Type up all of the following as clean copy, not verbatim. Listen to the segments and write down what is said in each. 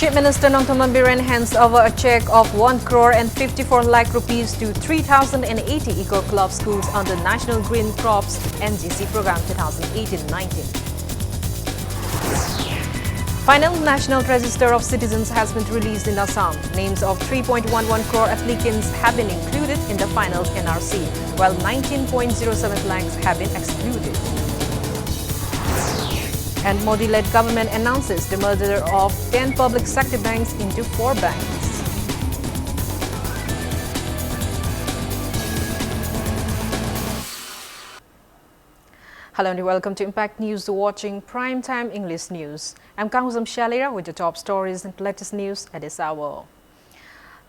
Chief Minister Nongthaman Biren hands over a check of 1 crore and 54 lakh rupees to 3,080 Eco Club schools under National Green Crops NGC program 2018-19. Final National Register of Citizens has been released in Assam. Names of 3.11 crore applicants have been included in the final NRC, while 19.07 lakhs have been excluded. And Modi-led government announces the merger of 10 public sector banks into 4 banks. Hello and welcome to Impact News, watching Primetime English News. I'm Kanguzam Shalira with the top stories and latest news at this hour.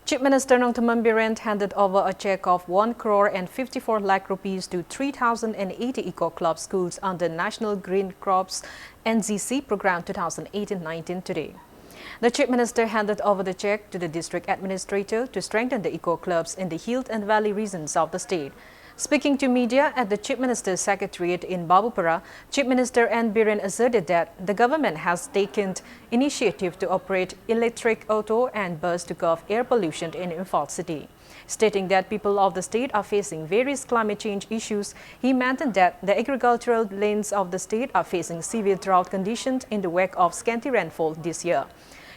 Chief Minister Nongthaman Biren handed over a check of 1 crore and 54 lakh rupees to 3,080 Eco Club schools under National Green Crops NGC program 2018-19 today. The Chief Minister handed over the check to the district administrator to strengthen the eco clubs in the hill and valley regions of the state. Speaking to media at the Chief Minister's Secretariat in Babupara, Chief Minister N. Biren asserted that the government has taken initiative to operate electric auto and bus to curb air pollution in Imphal city. Stating that people of the state are facing various climate change issues, he maintained that the agricultural lands of the state are facing severe drought conditions in the wake of scanty rainfall this year.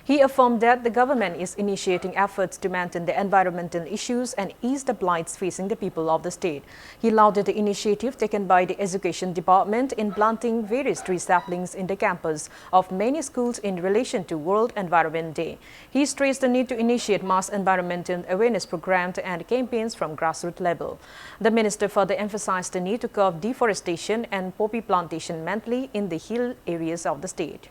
He affirmed that the government is initiating efforts to maintain the environmental issues and ease the blights facing the people of the state. He lauded the initiative taken by the Education Department in planting various tree saplings in the campus of many schools in relation to World Environment Day. He stressed the need to initiate mass environmental awareness programs and campaigns from grassroots level. The minister further emphasized the need to curb deforestation and poppy plantation mentally in the hill areas of the state.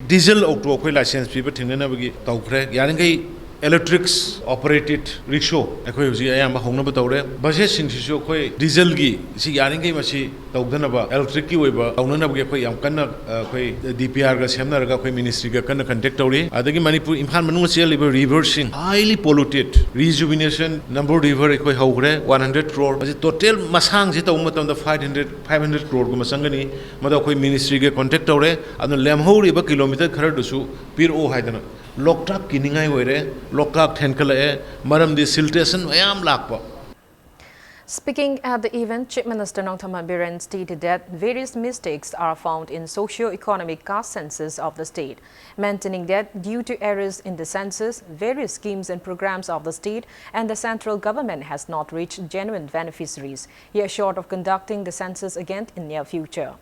Diesel auto ko license people thingna bagi tawkhre yaringai electrics operated rickshaw ekoi huji ayamba hongna ba tawre budget sing sisu koi diesel gi si yaringai masi tawdana ba electric ki oiba tawnana bagi koi yam kanna koi DPR ga semna ga koi ministry ga kanna contact tawri adagi Manipur Imphal manung se liba reversing highly polluted rejuvenation number river ekoi hogre 100 crore masi total masang se tawma tamda 500 crore gu masangani mada koi ministry ga contact tawre adu lemhori ba kilometer khara dusu pir o haidana Loktak kiningai oire loktak thenkalae maramdi siltation mayam lakpa. Speaking at the event, Chief Minister Nongthaman Biren stated that various mistakes are found in socio-economic caste census of the state, maintaining that due to errors in the census, various schemes and programs of the state and the central government has not reached genuine beneficiaries. He assured of conducting the census again in near future.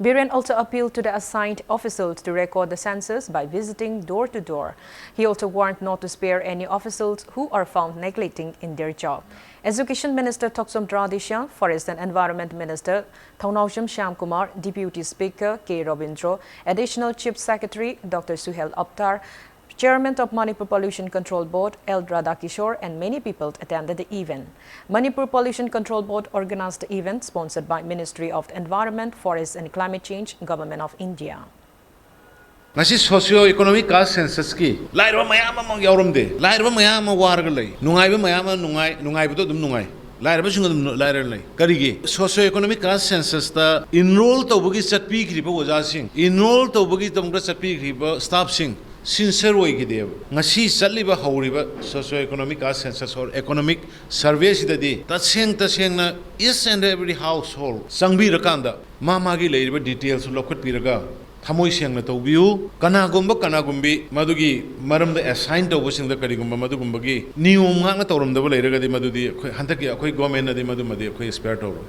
Biren also appealed to the assigned officials to record the census by visiting door to door. He also warned not to spare any officials who are found neglecting in their job. Education Minister Toksom Dradisha, Forest and Environment Minister Thaunaujam Shyamkumar, Deputy Speaker K. Robindro, Additional Chief Secretary Dr. Suhel Aptar, Chairman of Manipur Pollution Control Board L. Radhakishore and many people attended the event. Manipur Pollution Control Board organized the event sponsored by Ministry of Environment, Forest and Climate Change, Government of India. Nasi socio-economic caste census ki lairwa mayam amang yaurumde lairwa mayam wargalai nungai ba mayam nungai ba to dum nungai lairwa singa dum lairar lai karigi socio-economic caste census ta enroll tawbugi chatpi khriba oja sing enroll tawbugi tamgra chatpi khriba staff sing sincere oigideb ngasi chatliba hawriba socio-economic caste census or economic survey sidadi taseng na each and every household sangbi rakanda magi leiriba details lokhat piraga Thamoi siyangna tawbiu kanagumbi madugi maramda assign tawbasingda karigumba madugumbagi niyom ngakna tawramdaba leiragadi madudi hantaki akhoi government adi madumadi akhoi spare tawro.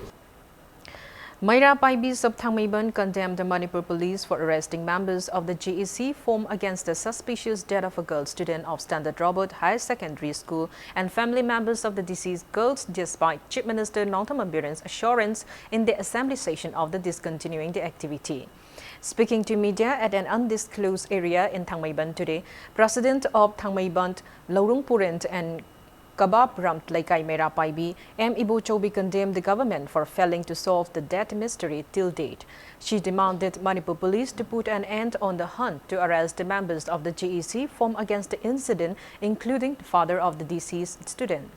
Maira Paibis of Thangmeiban condemned the Manipur police for arresting members of the GEC formed against the suspicious death of a girl student of Standard Robert Higher Secondary School and family members of the deceased girls, despite Chief Minister Nongthaman Biren's assurance in the assembly session of the discontinuing the activity. Speaking to media at an undisclosed area in Thangmeiban today, President of Thangmeiban, Laurung Purent and Kabab Ramt Laikai Mera Paibi, M. Ibu Chobi condemned the government for failing to solve the death mystery till date. She demanded Manipur police to put an end on the hunt to arrest the members of the GEC formed against the incident, including the father of the deceased student.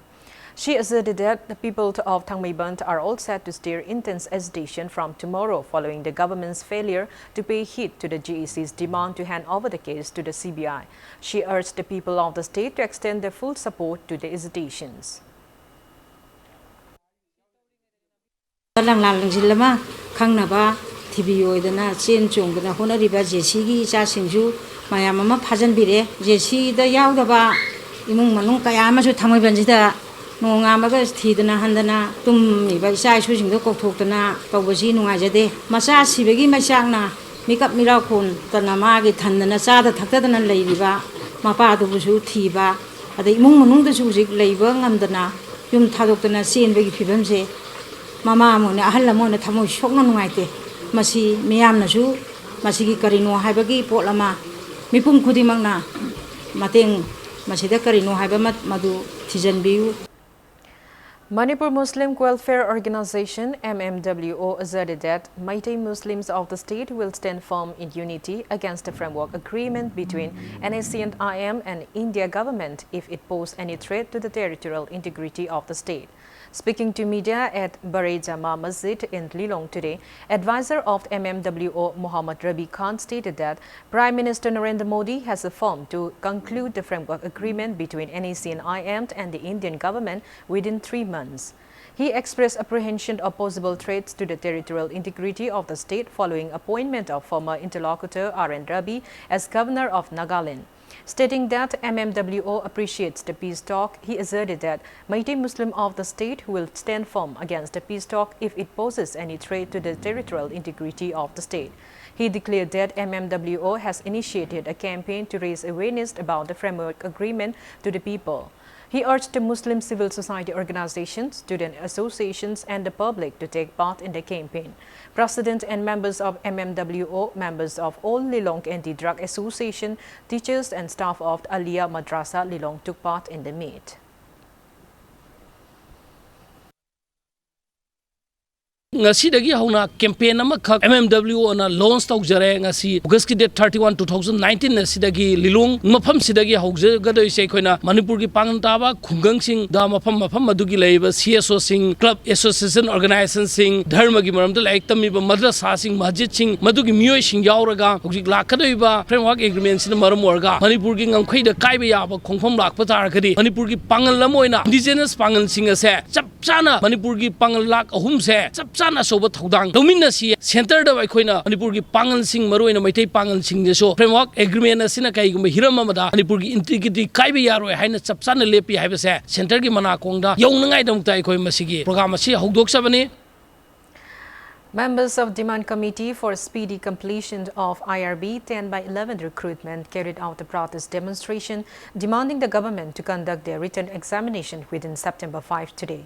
She asserted that the people of Tangmeiband are all set to steer intense agitation from tomorrow following the government's failure to pay heed to the GEC's demand to hand over the case to the CBI. She urged the people of the state to extend their full support to the agitations. Nongamaga thidana handana tummiba isa isusingdo kokthokdana tawbasi nungaijade macha sibagi maisakna mikap mirakon tana magi thandana chada thaktadana leiriba mapadubusu thiba ade imung manungdasu hujik leiba ngamdana yum thadokdana chenbagi phibamse mama amone ahal amone thamoi sokna nungaite masi miyamnasu masigi karino haibagi potlama mipum khudimangna mateng masida karino haiba madu thijanbiu. Manipur Muslim Welfare Organization MMWO asserted that Meitei Muslims of the state will stand firm in unity against the framework agreement between NAC and IM and India government if it poses any threat to the territorial integrity of the state. Speaking to media at Barai Jama Masjid in Lilong today, advisor of MMWO Muhammad Rabi Khan stated that Prime Minister Narendra Modi has affirmed to conclude the framework agreement between NAC and IM and the Indian government within 3 months. He expressed apprehension of possible threats to the territorial integrity of the state following appointment of former interlocutor R.N. Rabi as governor of Nagaland. Stating that MMWO appreciates the peace talk, he asserted that Meitei Muslim of the state will stand firm against the peace talk if it poses any threat to the territorial integrity of the state. He declared that MMWO has initiated a campaign to raise awareness about the framework agreement to the people. He urged the Muslim civil society organizations, student associations and the public to take part in the campaign. President and members of MMWO, members of all Lilong Anti-Drug Association, teachers and staff of Aliyah Madrasa Lilong took part in the meet. Ngasidagi hauna campaign amakha MMWO na launch tawjare ngasi August ki date 31 2019 na sidagi Lilong mafam sidagi hauje gadoi se khoina Manipur ki pangtaba khungang sing da mafam madugi leiba CSO sing club association organization sing dharma gi maramda laik tammi ba madrasa sing masjid sing madugi miyoi sing yauraga hojik lakadoi ba framework agreement sin maram orga Manipur ki ngangkhai da kai ba ya ba khongphom lakpa tar khadi Manipur ki pangal lamoina indigenous pangal sing ase chapchana Manipur ki pangal lak ahum se chapchana soba thodang dominna si center da bai khoina Manipur ki pangal sing maroina Meitei pangal sing deso framework agreement asina kai gum hiram amada Manipur ki integrity kai ba yaroi haina chapchana lepi haiba se center ki mana kongda yongngai damta khoi masigi program asi hogdok sabani. Members of Demand Committee for Speedy Completion of IRB 10/11 recruitment carried out a protest demonstration demanding the government to conduct their written examination within September 5 today.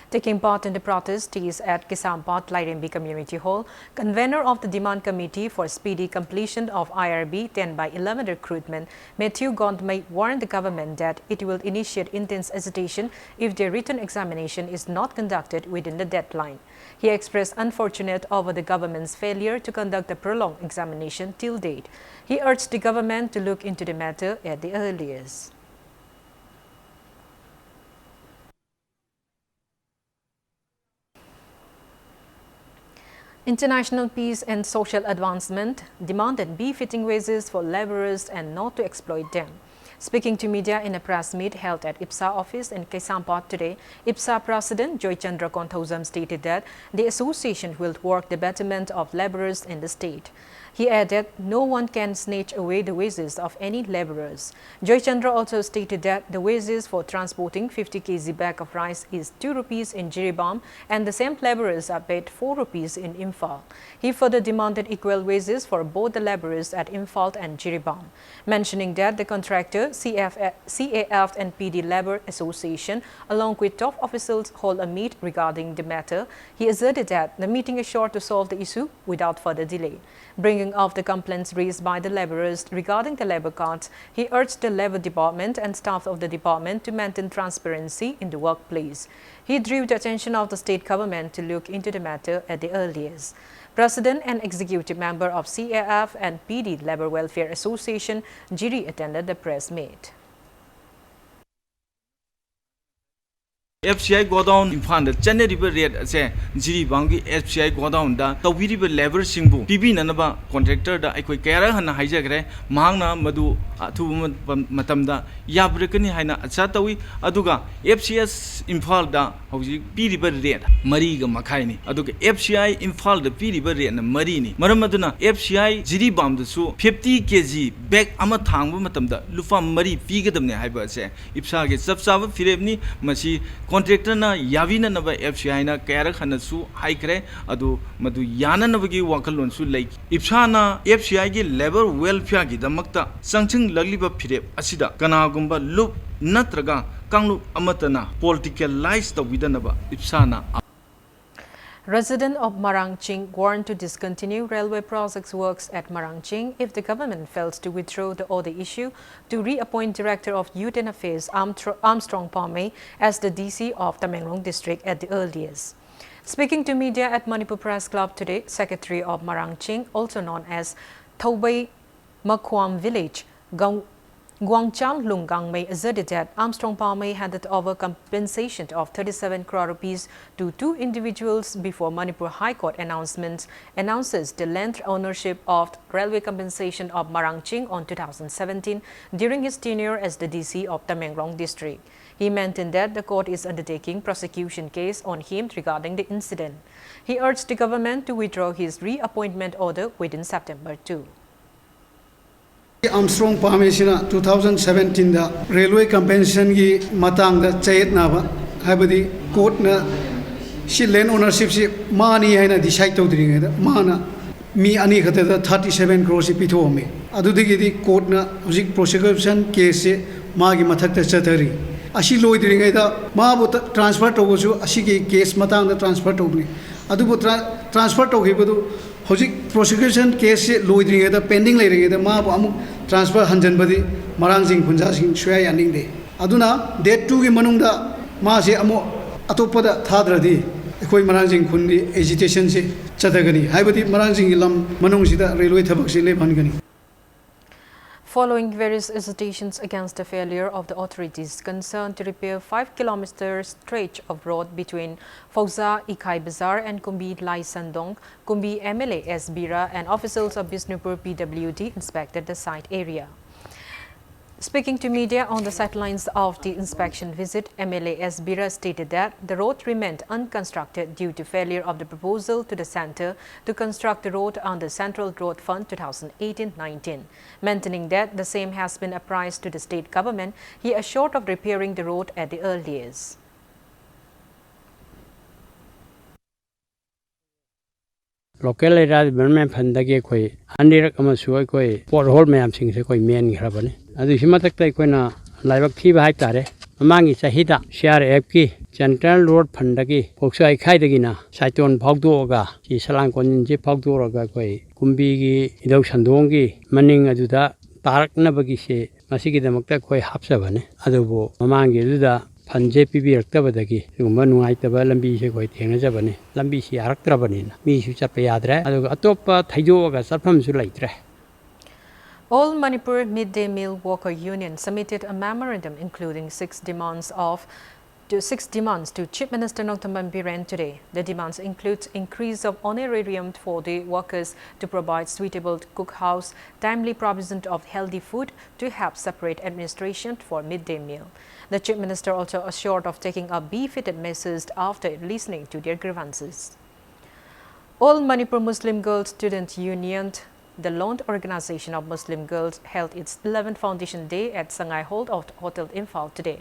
Taking part in the protest is at Kisampat Lairembi Community Hall. Convener of the Demand Committee for Speedy Completion of IRB 10/11 recruitment, Matthew Gondmai, warned the government that it will initiate intense agitation if their written examination is not conducted within the deadline. He expressed unfortunate over the government's failure to conduct a prolonged examination till date. He urged the government to look into the matter at the earliest. International peace and social advancement demanded befitting wages for laborers and not to exploit them. Speaking to media in a press meet held at IPSA office in Kesampat today, IPSA President Joy Chandra Konthauzam stated that the association will work the betterment of laborers in the state. He added, no one can snatch away the wages of any laborers. Joy Chandra also stated that the wages for transporting 50 kg bag of rice is 2 rupees in Jiribam and the same laborers are paid 4 rupees in Imphal. He further demanded equal wages for both the laborers at Imphal and Jiribam, mentioning that the contractor, CAF and PD Labor Association, along with top officials, hold a meet regarding the matter. He asserted that the meeting is sure to solve the issue without further delay. Bringing up the complaints raised by the laborers regarding the labor cards, he urged the labor department and staff of the department to maintain transparency in the workplace. He drew the attention of the state government to look into the matter at the earliest. President and executive member of CAF and PD Labor Welfare Association, Jiri, attended the press meet. FCI go down in fund general rate say Jiri Bangi FCI go down da Tawiri lever singbu PB Nanaba contractor da Equi Kara and Hijagre Mahana Madu Tu Matamda Yabrekani Hina Satawi Aduga FCS Infal da Hausi Piriber rate Mariga Makaini Aduga FCI Infal the Piriber and Marini Maramaduna FCI Jiri Bam the Su 50 kg back Amatang Matamda Lufa Mari Pigadam Hyper say Ipsa gets Subsava Firebni Masi contractor na Yavina Nava FCI na Kara Hanasu Haikre Adu Madu Yana Navagi Wakalon Su Lake Ipsana FCI gi labor welfare gi damakta Sangching Lagliba Pirep Asida Kanagumba Loop Natraga Kanglu Amatana politicalized the Widanaba Ipsana. Resident of Marangching warned to discontinue railway projects works at Marangching if the government fails to withdraw the order issue to reappoint Director of Youth and Affairs Armstrong Palme as the DC of Tamenglong District at the earliest. Speaking to media at Manipur Press Club today, Secretary of Marangching, also known as Thobei Makwam Village, Guangchang Lungang asserted that Armstrong Palme handed over compensation of 37 crore rupees to 2 individuals before Manipur High Court announces the land ownership of railway compensation of Marangching on 2017 during his tenure as the DC of Tamenglong District. He maintained that the court is undertaking prosecution case on him regarding the incident. He urged the government to withdraw his reappointment order within September 2. Armstrong Palmesina 2017 da railway compensation gi matang da chayet na ba habadi court na si land ownership si mani haina decide to dring da mana mi ani khata da 37 crore si pitho me adu digi di court na hujik prosecution case se ma gi mathak ta chathari asi loi dring da ma bu transfer to go su asi gi case matang da transfer to ni adu bu transfer to gi bu hujik prosecution case se loi dring da pending lai ring da ma bu amuk transfer hanjan badi Marangching Punja sing shwaya yaning de aduna date 2 gi manung da ma se amo atopada thadradi ekoi Marangching khun gi agitation se chadagani haibadi Marangching gi lam manung sida railway thabak se le bhangani. Following various hesitations against the failure of the authorities concerned to repair 5 km stretch of road between Fauza Ikai Bazar and Kumbi Lai Sandong, Kumbi MLA S. Bira and officials of Bisnupur PWD inspected the site area. Speaking to media on the sidelines of the inspection visit, MLA S. Bira stated that the road remained unconstructed due to failure of the proposal to the centre to construct the road under Central Road Fund 2018-19. Maintaining that the same has been apprised to the state government, he assured of repairing the road at the earliest. Local area development fund dagi koi anirak amasui koi pothole mayam sing se koi main grabani adu himatak tai koi na laibak thi ba haip tare mamangi chahida CRF ki Central Road Fund dagi poksai khai dagi na saiton phawdo ga ji salang kon ji phawdo ga koi kumbi gi idau sandong gi maning aduda tarak na bagi se masigi damakta koi hapsa bane adubo mamangi aduda Panje pibi raktabadagi sugumba nungaitaba lambi se koi thengna jabane lambi si araktrabani mi su chappa yadra aduga atopa thaijoga sarpham su laitre. All Manipur Midday Meal Worker Union submitted a memorandum including 6 demands to Chief Minister Nongthaman Biren today. The demands include increase of honorarium for the workers to provide suitable cookhouse, timely provision of healthy food to help separate administration for midday meal. The Chief Minister also assured of taking up befitted measures after listening to their grievances. All Manipur Muslim Girls Student Union, the Lone Organization of Muslim Girls, held its 11th Foundation Day at Sangai Hall of Hotel Imphal today.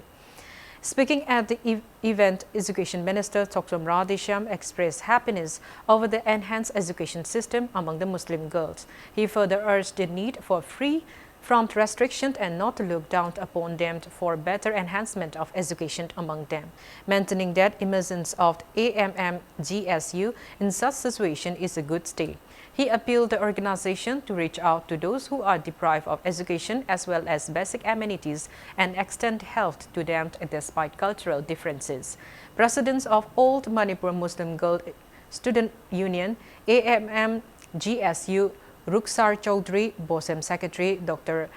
Speaking at the event, Education Minister Toksom Radisham expressed happiness over the enhanced education system among the Muslim girls. He further urged the need for free from restrictions and not to look down upon them for better enhancement of education among them, maintaining that emergence of AMM-GSU in such situation is a good state. He appealed the organization to reach out to those who are deprived of education as well as basic amenities and extend help to them despite cultural differences. Presidents of Old Manipur Muslim Girl Student Union, AMM-GSU, Ruksar Chaudhry, BOSEM Secretary Dr.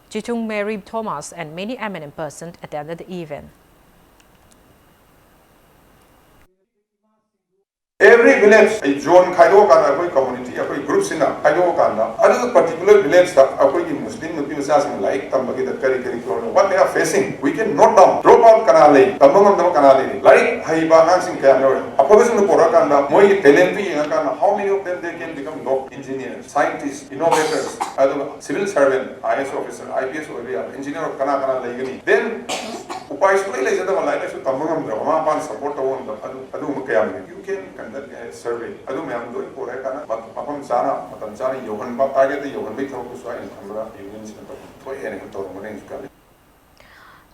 Chitung Mary Thomas and many eminent persons attended the event. every village a zone khaido kan akoi community akoi group sina khaido kan na adu particular village ta akoi ki muslim nupi masa sing like tambagi da kari what they are facing we can note down drop out kanale tambangam dam kanale like haiba hang sing kaya no apobesing no pora kan da moi talent pi kan how many of them they can become doctors, engineers, scientists, innovators, civil servant, IS officer, IPS or engineer of kana laigani. Then upay sulay lay jada malay na su tambangam da ma pan support awon da adu makayam you can conduct a survey adu mayam do ko re kana mapam sana matam sana yohan ba target yohan bi thok so in kamera unions na to ene to mo ren su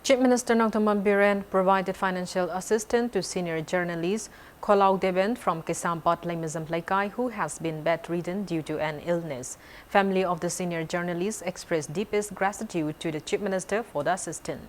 Chief Minister Nongthaman Biren provided financial assistance to senior journalist Kolau Deben from Kisampat Lemizam Laikai, who has been bedridden due to an illness. Family of the senior journalist expressed deepest gratitude to the Chief Minister for the assistance.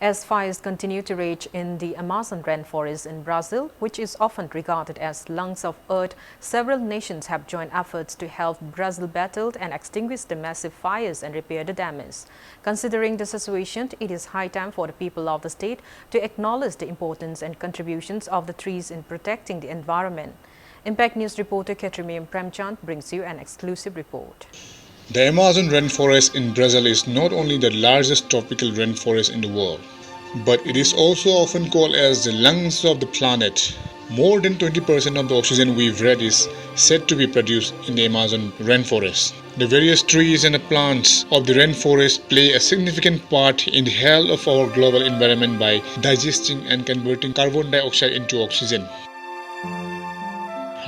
As fires continue to rage in the Amazon rainforest in Brazil, which is often regarded as lungs of earth, several nations have joined efforts to help Brazil battle and extinguish the massive fires and repair the damage. Considering the situation, it is high time for the people of the state to acknowledge the importance and contributions of the trees in protecting the environment. Impact News reporter Ketrimiam Premchand brings you an exclusive report. The Amazon rainforest in Brazil is not only the largest tropical rainforest in the world, but it is also often called as the lungs of the planet. More than 20% of the oxygen we've read is said to be produced in the Amazon rainforest. The various trees and the plants of the rainforest play a significant part in the health of our global environment by digesting and converting carbon dioxide into oxygen.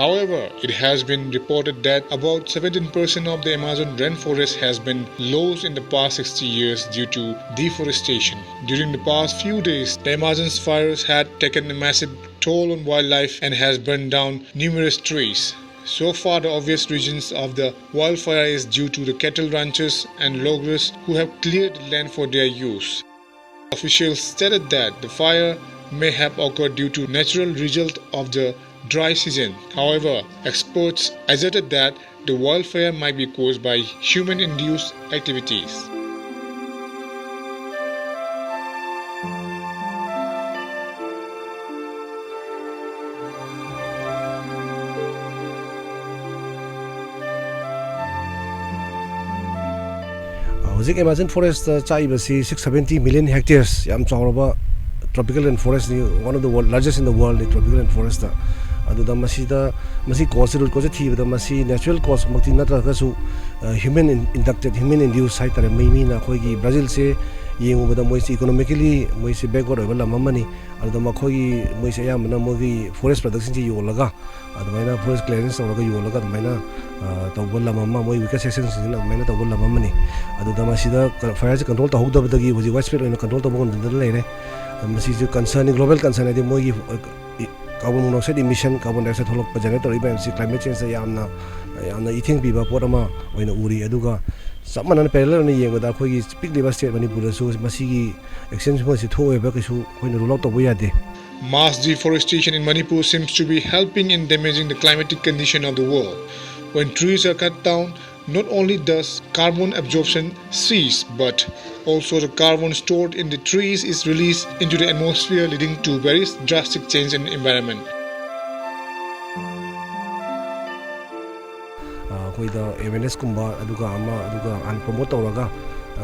However, it has been reported that about 17% of the Amazon rainforest has been lost in the past 60 years due to deforestation. During the past few days, the Amazon's fires had taken a massive toll on wildlife and has burned down numerous trees. So far, the obvious reasons of the wildfire is due to the cattle ranchers and loggers who have cleared the land for their use. Officials stated that the fire may have occurred due to natural result of the dry season. However, experts asserted that the wildfire might be caused by human-induced activities. Hojik Amazon forest chaibasi 670 million hectares yam chawraba tropical rainforest one of the largest in the world tropical rainforest aduda masida masi cause root cause thibada masi natural cause makti natraga su human inducted human induced site tare mai na khoi gi Brazil se yengubada moi economically moi se backward oiba lamamani aduda makhoi moi se yamna mogi forest production ji yolaga adumaina forest clearance oraga yolaga adumaina tawbal lamama moi weaker sections ni adumaina tawbal lamamani aduda masida fire control tahudabadagi hoji widespread oina control tabon leire masi concern global concern adi moi carbon monoxide emission carbon dioxide tholok generate tori ba climate change yamna ithing biba porama oina uri aduga samana parallel ni yengda khoi gi speak liba state Manipur su masi gi exchange mo si thoe ba kisu koina rule out to yade. Mass deforestation in Manipur seems to be helping in damaging the climatic condition of the world. When trees are cut down, not only does carbon absorption cease, but also the carbon stored in the trees is released into the atmosphere, leading to very drastic change in the environment. Koida awareness kumba aduga ama aduga an promote tawraga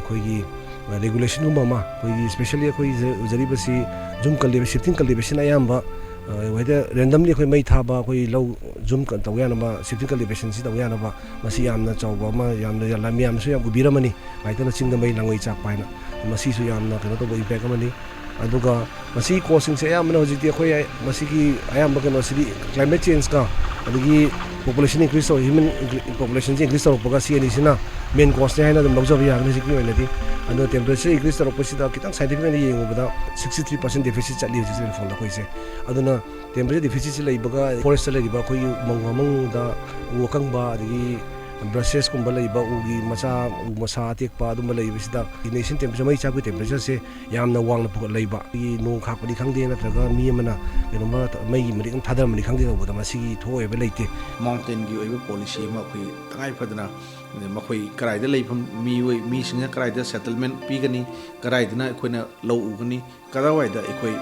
koigi regulation kumba koigi especially koi jaribasi zoom kalli shifting kalli besina yamba whether randomly koi mai thaba koi low zoom kan tawya na shifting kalli besin si tawya na ba masi yamna chawba ma yamna yalami yam su yam ubiramani maitana chingda mai langoi chak paina masi su yamna kana to impact amani aduga masi causing se yamna hojiti koi masi ki ayamba kana si climate change ka adugi population increase or human population increase or pagasi ani sina main cause ne haina dum logja ya ni sikni oinati and temperature increase or posida kitang scientifically yengubada 63% deficit chali jisen fall koi se aduna temperature deficit lai baga forest lai ba koi mangwamang da wakang ba adi brushes kumba lai ba ugi masa tek pa dum lai bisida nation temperature mai cha temperature se yamna wangna puk lai ba i no khak padi khangde na traga mi mana enoma mai mari ang thadar mari khangde ba masi thoe ba leite mountain gi oiba policy ma khoi tangai phadna makhoi karai da leifam mi singa karai da settlement pi gani karai dina khoina low ugani karawai da khoi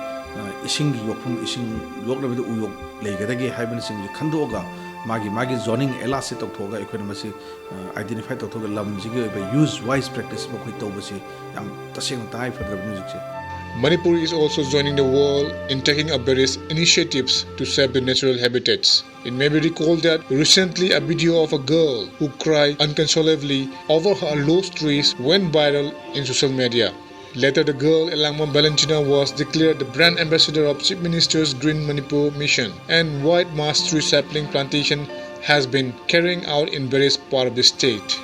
ising yokpum ising yoklabida uyok legadagi haibin sing khandoga magi zoning elastic toktoga ekhona masi identify toktoga lamjigi ba use wise practice ba khoi tobasi yam taseng tai fadra music se. Manipur is also joining the world in taking up various initiatives to save the natural habitats. It may be recalled that recently a video of a girl who cried unconsolably over her lost trees went viral in social media. Later, the girl, Elangma Valentina, was declared the brand ambassador of Chief Minister's Green Manipur mission, and wide mass tree sapling plantation has been carrying out in various parts of the state.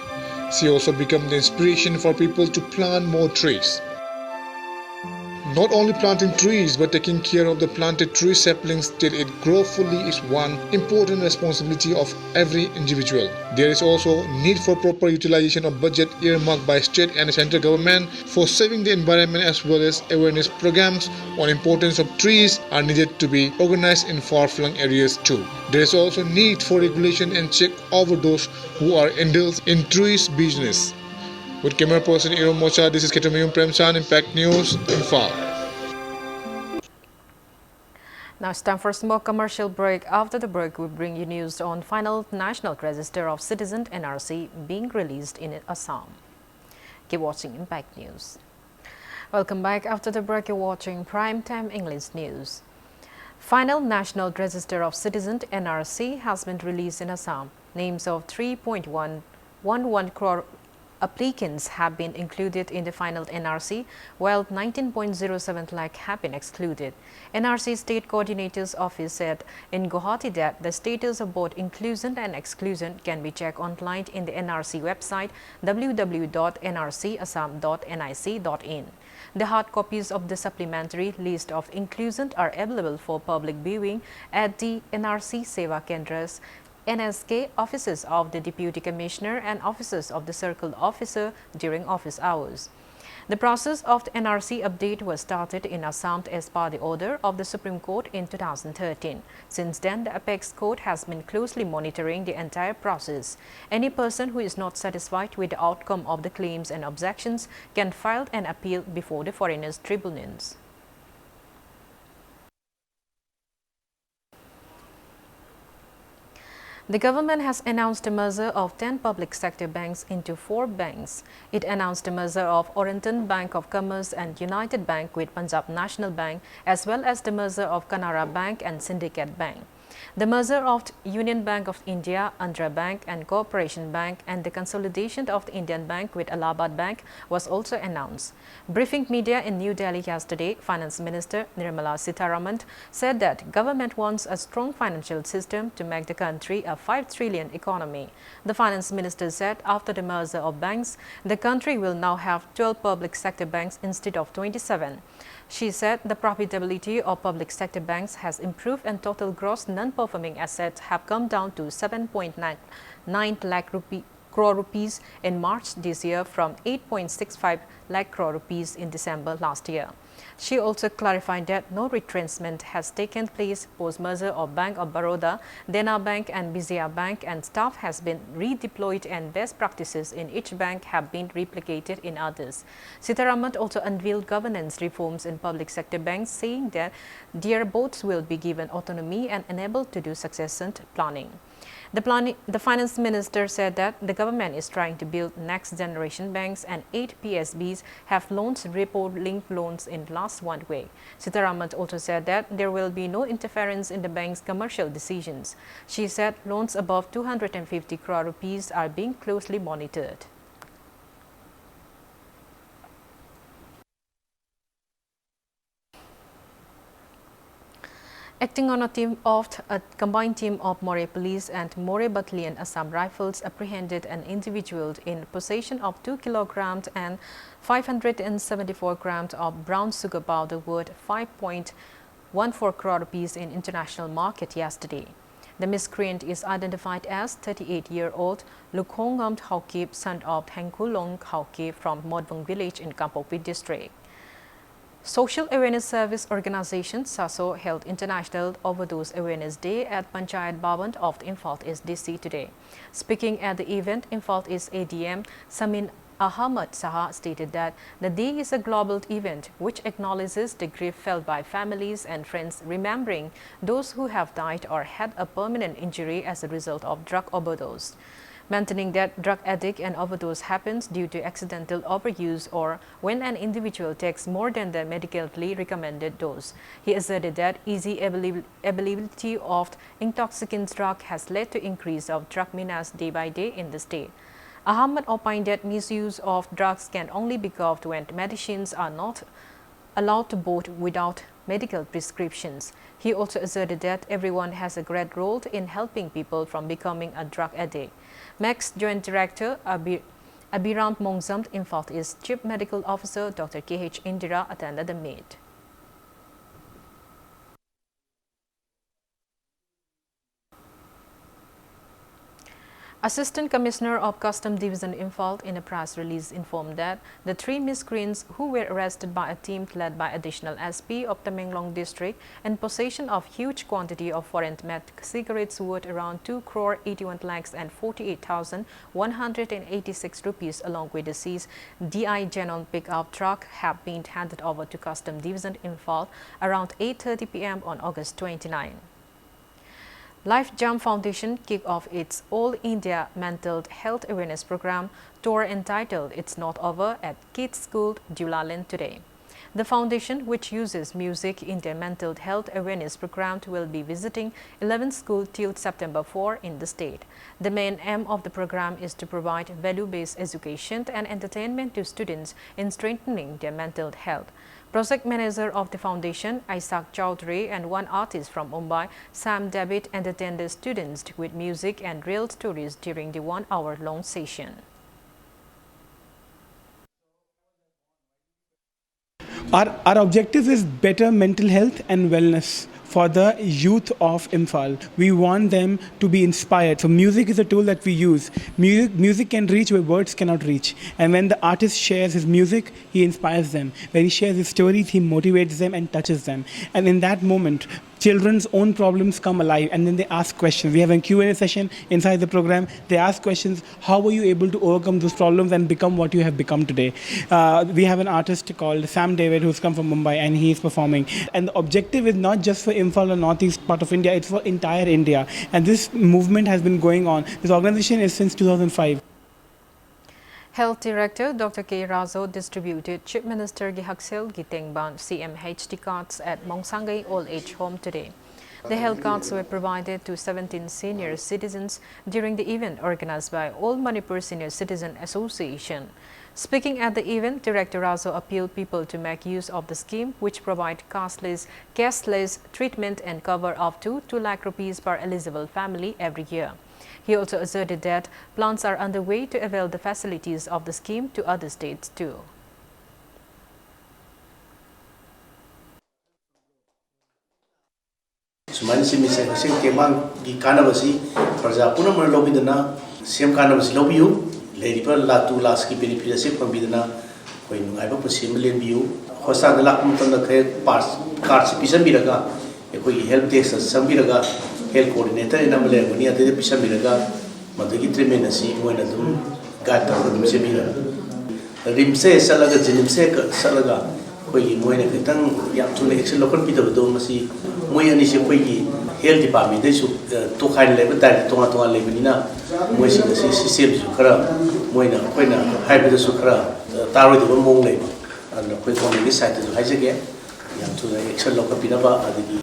She also became the inspiration for people to plant more trees. Not only planting trees but taking care of the planted tree saplings till it grow fully is one important responsibility of every individual. There is also need for proper utilization of budget earmarked by state and central government for saving the environment, as well as awareness programs on importance of trees are needed to be organized in far-flung areas too. There is also need for regulation and check over those who are indulged in trees business. With camera person Iro Mocha, this is Ketamayum Premchan, Impact News, Infal. Now it's time for a small commercial break. After the break, we bring you news on final National Register of Citizens NRC being released in Assam. Keep watching Impact News. Welcome back. After the break, you're watching Primetime English News. Final National Register of Citizens NRC has been released in Assam. Names of 3.111 crore applicants have been included in the final NRC, while 19.07 lakh have been excluded. NRC State Coordinator's Office said in Guwahati that the status of both inclusion and exclusion can be checked online in the NRC website www.nrcassam.nic.in. The hard copies of the supplementary list of inclusion are available for public viewing at the NRC Seva Kendras, NSK offices of the Deputy Commissioner and offices of the Circle Officer during office hours. The process of the NRC update was started in Assam as per the order of the Supreme Court in 2013. Since then, the Apex Court has been closely monitoring the entire process. Any person who is not satisfied with the outcome of the claims and objections can file an appeal before the foreigners' tribunals. The government has announced the merger of 10 public sector banks into 4 banks. It announced the merger of Oriental Bank of Commerce and United Bank with Punjab National Bank, as well as the merger of Canara Bank and Syndicate Bank. The merger of Union Bank of India, Andhra Bank and Corporation Bank and the consolidation of the Indian Bank with Allahabad Bank was also announced. Briefing media in New Delhi yesterday, Finance Minister Nirmala Sitharaman said that government wants a strong financial system to make the country a 5 trillion economy. The Finance Minister said after the merger of banks, the country will now have 12 public sector banks instead of 27. She said the profitability of public sector banks has improved and total gross non-performing assets have come down to 7.99 lakh crore rupees in March this year from 8.65 lakh crore rupees in December last year. She also clarified that no retrenchment has taken place post-merger of Bank of Baroda, Dena Bank and Vijaya Bank, and staff has been redeployed and best practices in each bank have been replicated in others. Sitharaman also unveiled governance reforms in public sector banks, saying that their boards will be given autonomy and enabled to do succession planning. The Finance Minister said that the government is trying to build next-generation banks and 8 PSBs have launched repo-linked loans in last 1 week. Sitharaman also said that there will be no interference in the bank's commercial decisions. She said loans above 250 crore rupees are being closely monitored. Acting on a combined team of Moreh Police and Moreh Battalion Assam Rifles apprehended an individual in possession of 2 kilograms and 574 grams of brown sugar powder worth 5.14 crore rupees in international market yesterday. The miscreant is identified as 38-year-old Lukhongam Haukip, son of Thengkulong Haukip from Modbung village in Kampokpi district. Social Awareness Service Organization SASO held International Overdose Awareness Day at Panchayat Bhavan of the Imphal East DC today. Speaking at the event, Imphal East ADM Samin Ahmad Saha stated that the day is a global event which acknowledges the grief felt by families and friends remembering those who have died or had a permanent injury as a result of drug overdose. Maintaining that drug addict and overdose happens due to accidental overuse or when an individual takes more than the medically recommended dose. He asserted that easy availability of intoxicant drug has led to increase of drug menace day by day in the state. Ahmad opined that misuse of drugs can only be curbed when medicines are not allowed to board without medical prescriptions. He also asserted that everyone has a great role in helping people from becoming a drug addict. MEC's Joint Director Abhiram Mongzamt informed his Chief Medical Officer Dr. K.H. Indira attended the meet. Assistant Commissioner of Custom Division Imphal in a press release informed that the 3 miscreants who were arrested by a team led by additional SP of Tamenglong district in possession of huge quantity of foreign made cigarettes worth around 2 crore 81 lakhs and 48,186 rupees along with the seized DI Genon pickup truck have been handed over to Custom Division Imphal around 8:30 p.m. on August 29. Life Jump Foundation kicked off its All India Mental Health Awareness Program tour entitled It's Not Over at Kids School, Julaland today. The foundation, which uses music in their mental health awareness program, will be visiting 11 schools till September 4 in the state. The main aim of the program is to provide value-based education and entertainment to students in strengthening their mental health. Project manager of the foundation, Isaac Chowdhury, and one artist from Mumbai, Sam David, entertained the students with music and real stories during the 1-hour-long session. Our objective is better mental health and wellness for the youth of Imphal. We want them to be inspired. So music is a tool that we use. Music can reach where words cannot reach. And when the artist shares his music, he inspires them. When he shares his stories, he motivates them and touches them. And in that moment, children's own problems come alive and then they ask questions. We have a Q&A session inside the program. They ask questions, how were you able to overcome those problems and become what you have become today? We have an artist called Sam David who's come from Mumbai and he is performing. And the objective is not just for Imphal or northeast part of India, it's for entire India. And this movement has been going on. This organization is since 2005. Health Director Dr. K. Razo distributed Chief Minister Gihaksel Gitengban CMHD cards at Mongsangay Old Age Home today. The health cards were provided to 17 senior citizens during the event organized by All Manipur Senior Citizen Association. Speaking at the event, Director Razo appealed people to make use of the scheme, which provide cashless treatment and cover up to 2 lakh rupees per eligible family every year. He also asserted that plans are underway to avail the facilities of the scheme to other states too. Sumani si mise sing kemang gi kanabasi parja puna mer lobidana sem kanabasi lobiu leripa latu las ki benefit se pambidana koi nungai ba pusim lenbiu hosa de lak mutan da khe pass card si pisam biraga koi help desk sambiraga health coordinator ina male mani ade pisam biraga madagi treatment asi moina dum guide ta dum se bira rimse salaga jinimse salaga koi moina kitang yam thule action local pi do masi moi ani se koi gi health department de su to khain le ba ta to to le binina moi si system su khara moina koi na hybrid su khara taro de mong le an koi ko ni site su haije yam thule action local pi na ba adigi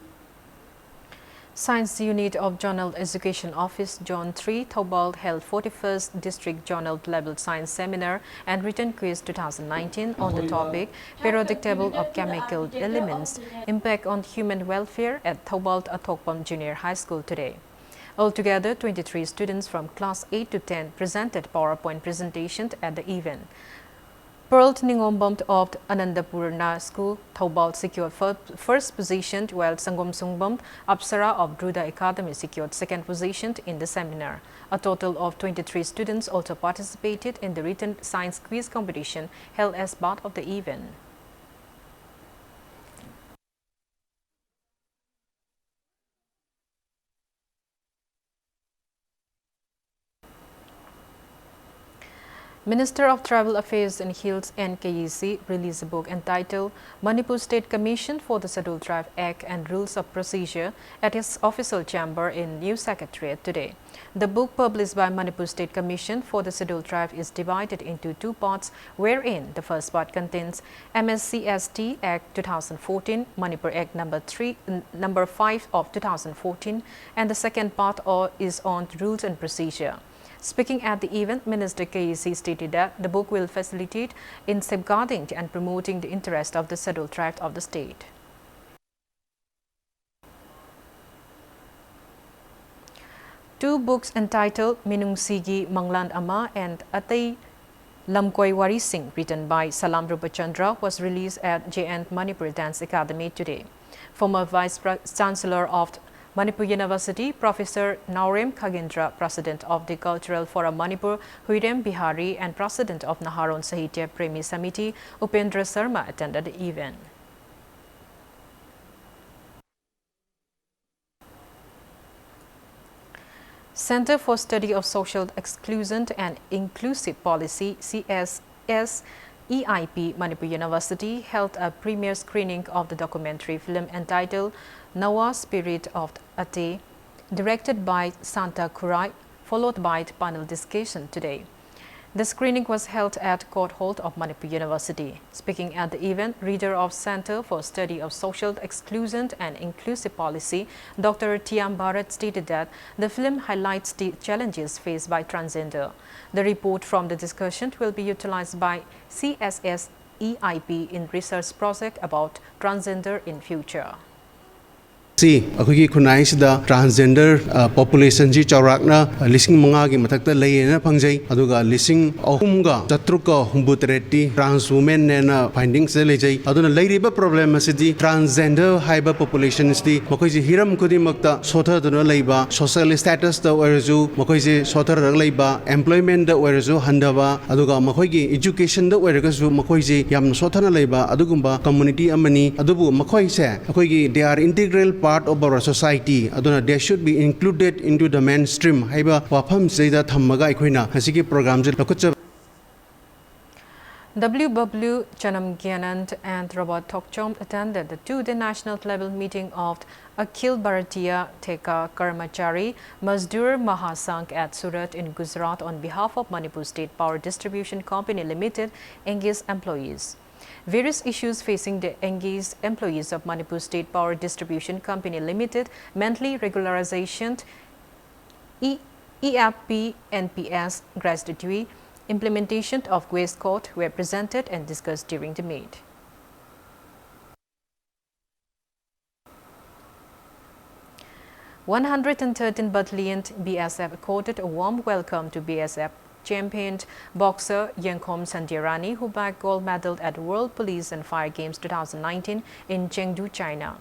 Science Unit of Journal Education Office, Zone 3, Thobal held 41st District Journal Level Science Seminar and Written Quiz 2019 on the topic Periodic Table of Chemical Elements, Impact on Human Welfare at Thobal Athokpam Junior High School today. Altogether, 23 students from class 8 to 10 presented PowerPoint presentations at the event. Pearl Ningombam of Anandapurna School, Thobal secured first position, while Sangom Sungbam Apsara of Druda Academy secured second position in the seminar. A total of 23 students also participated in the written science quiz competition held as part of the event. Minister of Tribal Affairs and Hills NKEC released a book entitled Manipur State Commission for the Scheduled Tribe Act and Rules of Procedure at its official chamber in New Secretariat today. The book published by Manipur State Commission for the Scheduled Tribe is divided into two parts, wherein the first part contains MSCST Act 2014, Manipur Act number 5 of 2014, and the second part is on rules and procedure. Speaking at the event, Minister KEC stated that the book will facilitate in safeguarding and promoting the interest of the scheduled tribes of the state. Two books entitled Minung Sigi Manglan Ama and Atay Lamkoi Wari Singh, written by Salam Rupachandra, was released at JN Manipur Dance Academy today. Former Vice Chancellor of Manipur University, Professor Naurem Khagendra, President of the Cultural Forum Manipur, Huirem Bihari, and President of Naharon Sahitya Premi Samiti, Upendra Sarma, attended the event. Center for Study of Social Exclusion and Inclusive Policy, CSS EIP Manipur University held a premiere screening of the documentary film entitled Nawa Spirit of Ate, directed by Santa Kurai, followed by the panel discussion today. The screening was held at Court Hall of Manipur University. Speaking at the event, reader of Center for Study of Social Exclusion and Inclusive Policy, Dr. Tiam Bharat, stated that the film highlights the challenges faced by transgender. The report from the discussion will be utilized by CSS EIP in research project about transgender in future. See, akhoi khunai sida transgender population ji chawrakna lising manga gi mathakta leina phangjai aduga lising ahum ga chatruk ka humbutreti trans women na findings lejai aduna leiriba problem asidi transgender haiba population sti makoi ji hiram khudi makta sotha duna leiba social status da werju makoi ji sothar rak leiba employment da werju handaba aduga makoi gi education da werga su makoi ji yam sothana leiba adugumba community amani adubu makoi se akhoi gi they are integral part of our society. Aduna they should be included into the mainstream. Haiba wafam zeida thammaga ikhoina hasiki program je lokutcha. WW Chanam Gyanand and Robert Tokchom attended the two-day national level meeting of Akhil Bharatiya Theka Karmachari Mazdoor Mahasangh at Surat in Gujarat on behalf of Manipur State Power Distribution Company Limited engaged employees. Various issues facing the engaged employees of Manipur State Power Distribution Company Limited, monthly regularization, EFP, NPS, gratuity, implementation of waste code were presented and discussed during the meet. "113 Battalion BSF accorded a warm welcome to BSF championed boxer Yankom Sandirani, who bagged gold medal at World Police and Fire Games 2019 in Chengdu, China.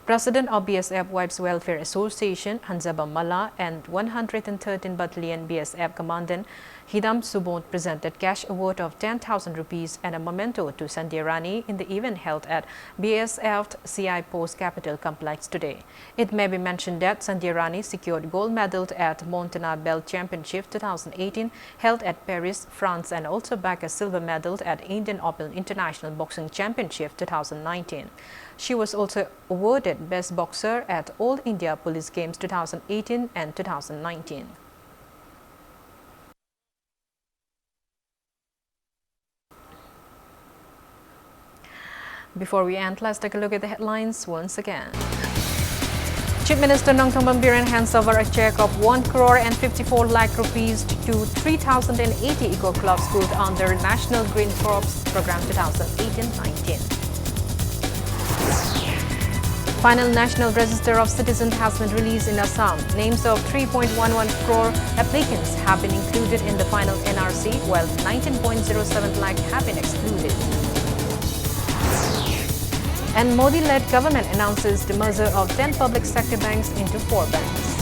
President of BSF Wives Welfare Association, Hanzaba Malla, and 113 Battalion BSF Commandant Hidam Subot presented cash award of 10,000 rupees and a memento to Sandirani in the event held at BSF CI Post Capital Complex today. It may be mentioned that Sandirani secured gold medal at Montana Belt Championship 2018 held at Paris, France, and also bagged a silver medal at Indian Open International Boxing Championship 2019. She was also awarded Best Boxer at All India Police Games 2018 and 2019. Before we end, let's take a look at the headlines once again. Chief Minister Nongthong Biren hands over a check of 1 crore and 54 lakh rupees to 3,080 eco club schools under National Green Crops Program 2018-19. Final National Register of Citizens has been released in Assam. Names of 3.11 crore applicants have been included in the final NRC, while 19.07 lakh have been excluded. And Modi-led government announces the merger of 10 public sector banks into 4 banks.